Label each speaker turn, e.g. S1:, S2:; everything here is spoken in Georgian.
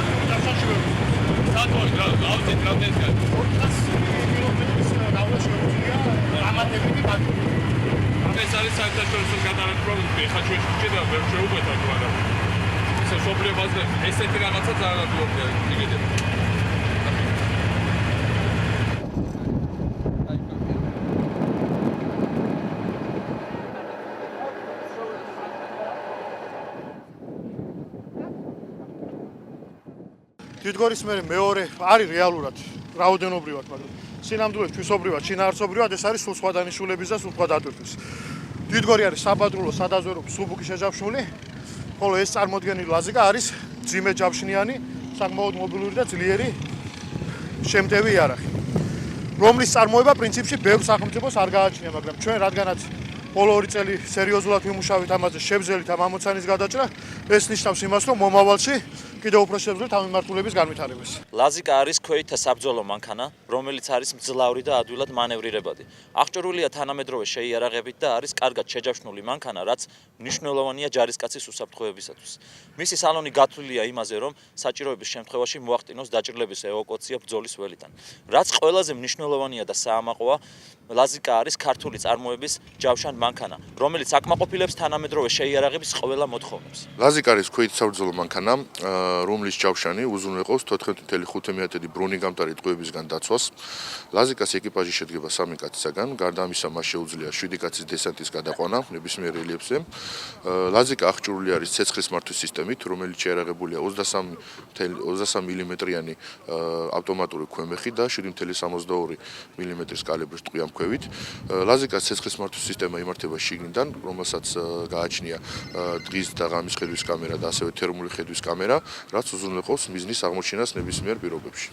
S1: აქტიურ დაშაშებებს.
S2: სათვალე გავწით რამდენი კაცი
S1: 400 კილომეტრის დავლას შეუძლია ამატებითი გაგება.
S2: ეს არის საერთაშორისო გადაარკვევის ხა ჩვენ შეჭედა ვერ შეუყვეთა თუ არა ისე სოფლიობაზე ესეთი რაღაცა ძალიან ადვილია იგივე
S1: დიდგორის მეორე არის რეალურად რაოდენობრივად, მაგრამ სინამდვილეს ჩვისობრივად, შინაარსობრივად ეს არის სულ სხვა დანიშნულების და სულ სხვა დატვირთვის. დიდგორი არის საპატრულო სადაზვერო სუბუქი შეჯავშნული, ხოლო ეს წარმოდგენილი ლაზიკა არის ძიმე ჯავშნიანი, საკმაოდ მობილური და ძლიერი შემტევი იარაღი, რომლის წარმოება პრინციპში ბევრ სახელმწიფოს არ გააჩნია, მაგრამ ჩვენ რადგანაც ბოლო 2 წელი სერიოზულად ვიმუშავეთ ამაზე შებრძელით ამ ამოცანის გადაჭრა, ეს ნიშნავს იმას, რომ მომავალში კიდევ უფრო შევძლებ ამ მიმართულების განვითარებას.
S3: ლაზიკა არის ქვეითა საბრძოლო მანქანა, რომელიც არის მძლავრი და ადვილად მანევრირებადი. აღჭურვილია თანამედროვე შეიარაღებით და არის კარგად შეჯავშნული მანქანა, რაც მნიშვნელოვანია ჯარისკაცის უსაფრთხოებისათვის. მისი სალონი გათვლილია იმაზე, რომ საჭიროების შემთხვევაში მოახდინოს დაჭრილების ევაკუაცია ბრძოლის ველიდან. რაც ყველაზე მნიშვნელოვანია და საამაყოა, ლაზიკა არის ქართული წარმოების ჯავშან მანქანა, რომელიც აკმაყოფილებს თანამედროვე შეიარაღების ყველა მოთხოვნებს.
S4: ლაზიკა არის ქვეითი საბრძოლო მანქანა, რომლის ჯავშანი უზრუნველყოფს 14.5 ბრუნიგამტარი ტყვეებისგან დაცვას. ლაზიკას ეკიპაჟი შედგება 3 კაცისაგან, გარდა ამისა მას შეუძლია 7 კაცის დესანტის გადაყვანა ნებისმიერ რელიეფზე. ლაზიკა აღჭურვილი არის ცეცხლის მართვის სისტემით, რომელიც შეიარაღებულია 23 მმ-იანი ავტომატური ქვემეხი და 7.62 მმ-ის კალიბრის ტყვიამქვევით. ლაზიკას ცეცხლის მართვის სისტემა იმართება შიგნიდან, რომელსაც გააჩნია დღის და ღამის ხედვის კამერა და ასევე თერმული ხედვის კამერა, რაც უზრუნველყოფს მიზნის აღმოჩენას ნებისმიერ პირობებში.